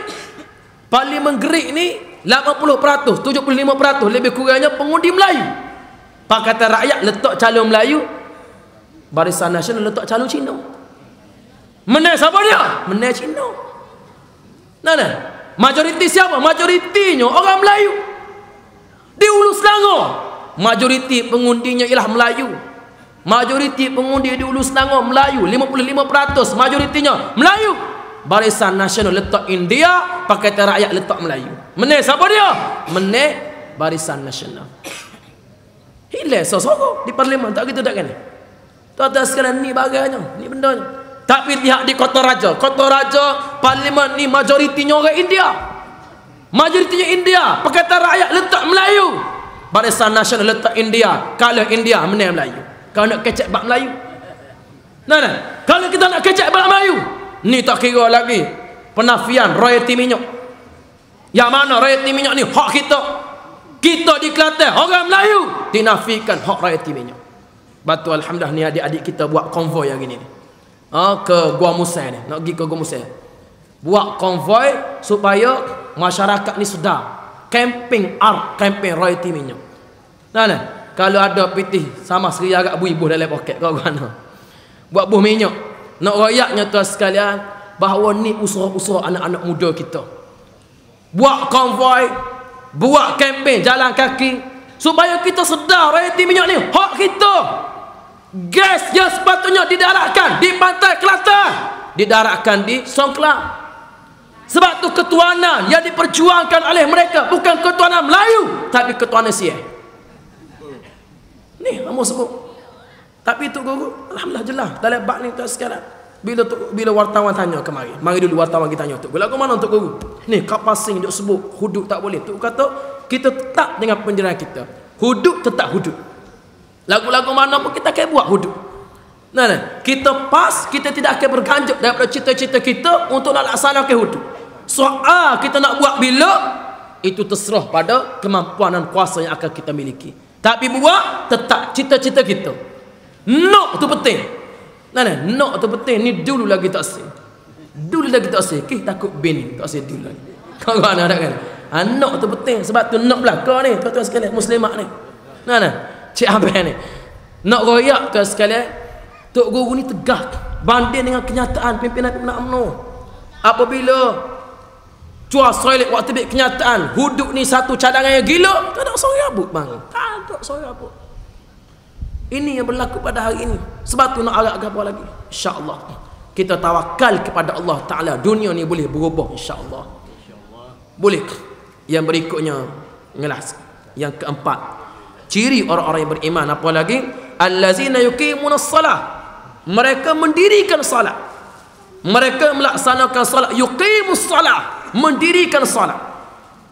Parlimen Greek ni 80%, 75% lebih kurangnya pengundi Melayu. Pakatan rakyat letak calon Melayu, Barisan Nasional letak calon Cina. Menang siapa dia? Menang Cina. Nah. Majoriti siapa? Majoritinya orang Melayu. Di Hulu Selangor, majoriti pengundinya ialah Melayu. Majoriti pengundi di Hulu Selangor Melayu, 55% majoritinya Melayu. Barisan Nasional letak India, Pakatan Rakyat letak Melayu. Menang siapa dia? Menang Barisan Nasional. Hilang sosok di parlimen tak gitu tak kan? Tuan-tuan sekalian, ni bagainya, ni bendanya. Tapi lihat di Kota Raja. Kota Raja, parlimen ni majoritinya orang India. Majoritinya India. Pakatan Rakyat letak Melayu. Barisan Nasional letak India. Kalau India menang Melayu. Kalau nak kecek bab Melayu. Nah. Kalau kita nak kecek bab Melayu, ni tak kira lagi penafian royalti minyak. Yang mana royalti minyak ni hak kita. Kita di Kelantan orang Melayu dinafikan hak royalti minyak. Batu alhamdulillah ni adik-adik kita buat konvoi yang gini ni. Ke Gua Musa ni, nak pergi ke Gua Musa. Buat konvoi supaya masyarakat ni sedar. Camping camping royalti minyak. Nah. Kalau ada pitih sama seri agak buih dalam poket kau mana. Buat buh minyak. Nak royaknya tuan sekalian bahawa ni usaha-usaha anak-anak muda kita. Buat konvoi, buat camping jalan kaki supaya kita sedar royalti minyak ni hak kita. Gas yang sepatutnya didaratkan di pantai Kelantan didaratkan di Songkla. Sebab tu ketuanan yang diperjuangkan oleh mereka bukan ketuanan Melayu tapi ketuanan Siam. Ni kamu sebut. Tapi tu guru alhamdulillah jelas dalam bab ni tuan sekarang. Bila wartawan tanya kemari, mari dulu wartawan kita tanya tu. Lagu mana untuk guru? Ni kapasing dia sebut hudud tak boleh. Tu kata kita tetap dengan penjelasan kita. Hudud tetap hudud. Lagu-lagu mana pun kita akan buat hudud. Nah, kita pas, kita tidak akan berganjak daripada cita-cita kita untuk nak laksanakan hudud. Soal kita nak buat bila, itu terserah pada kemampuan dan kuasa yang akan kita miliki. Tapi buat tetap cita-cita kita. Nak tu penting. Nah, nak tu penting. Ni dulu lagi tak asing. Dulu lagi tak asing. Takut bin tak asing dulu lagi. Kau ada kan? Nak tu penting. Sebab tu nak belakang ni, tuan-tuan sekalian, muslimat ni. Nah. Cik Abang ni nak royak tuan sekalian, Tok Guru ni tegak banding dengan kenyataan pimpinan-pimpinan UMNO. Apabila cuaca soilik waktu bit kenyataan hudud ni satu cadangan yang gila, tak ada sorang abut bang. Tak ada sorang abut. Ini yang berlaku pada hari ini. Sebab tu nak agak apa lagi? InsyaAllah kita tawakal kepada Allah Ta'ala. Dunia ni boleh berubah insyaAllah. Boleh. Yang berikutnya ngelas. Yang keempat, ciri orang-orang yang beriman apa lagi? Allazina yuqimunas salah. Mereka mendirikan salat. Mereka melaksanakan salat. Yuqimus salah, mendirikan salat.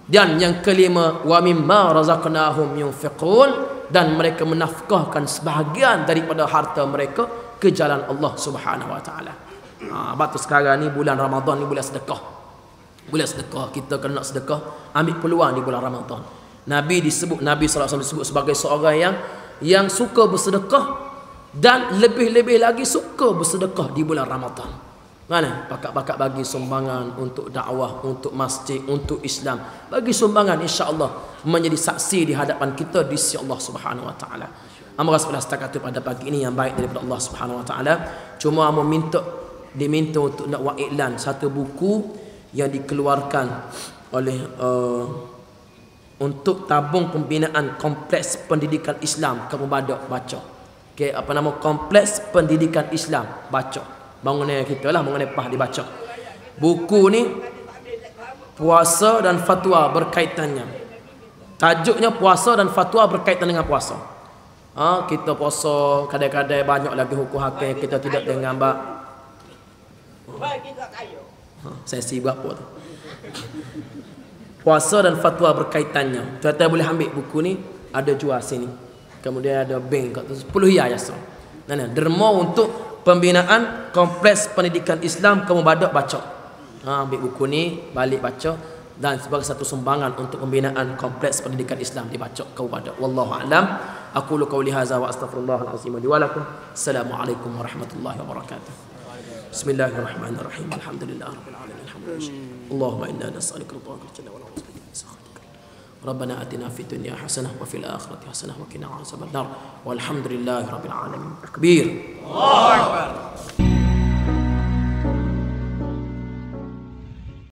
Dan yang kelima, wa mimma razaqnahum yunfiqun, dan mereka menafkahkan sebahagian daripada harta mereka ke jalan Allah Subhanahu wa taala. Batu sekarang ni bulan Ramadan ni bulan sedekah. Bulan sedekah, kita kena nak sedekah, ambil peluang di bulan Ramadan. Nabi sallallahu alaihi wasallam disebut sebagai seorang yang suka bersedekah dan lebih-lebih lagi suka bersedekah di bulan Ramadan. Mana? Bakat-bakat bagi sumbangan untuk dakwah, untuk masjid, untuk Islam. Bagi sumbangan insya-Allah menjadi saksi di hadapan kita di sisi Allah Subhanahu wa taala. Amal sebelah setakat pada pagi ini yang baik daripada Allah Subhanahu wa taala. Cuma diminta untuk nak buat iklan satu buku yang dikeluarkan oleh untuk tabung pembinaan kompleks pendidikan Islam. Kamu baca. Okey, apa nama kompleks pendidikan Islam, baca. Bangunan kita lah, bangunan PAH dibaca. Buku ni puasa dan fatwa berkaitannya. Tajuknya puasa dan fatwa berkaitan dengan puasa. Kita puasa kadang-kadang banyak lagi hukum hakim kita tidak dengan saya sibuk apa tu. Puasa dan fatwa berkaitannya. Tuan-tuan boleh ambil buku ni, ada jual sini. Kemudian ada bank kat tu 10 riyal jasa. Derma untuk pembinaan kompleks pendidikan Islam kamu baca. Ambil buku ni, balik baca dan sebagai satu sumbangan untuk pembinaan kompleks pendidikan Islam dibaca kamu baca. Wallahu a'lam. Aqulu qawli hadza wa astaghfirullahal azim li wa lakum. Assalamualaikum warahmatullahi wabarakatuh. Bismillahirrahmanirrahim. Alhamdulillahirabbil alamin. Allahumma inna nas'aluka ridhaka wal jannah wa na'udzu bika min sakhatik. ربنا آتنا في الدنيا حسنة وفي الآخرة حسنة وقنا عذاب النار والحمد لله رب العالمين. تكبير الله أكبر.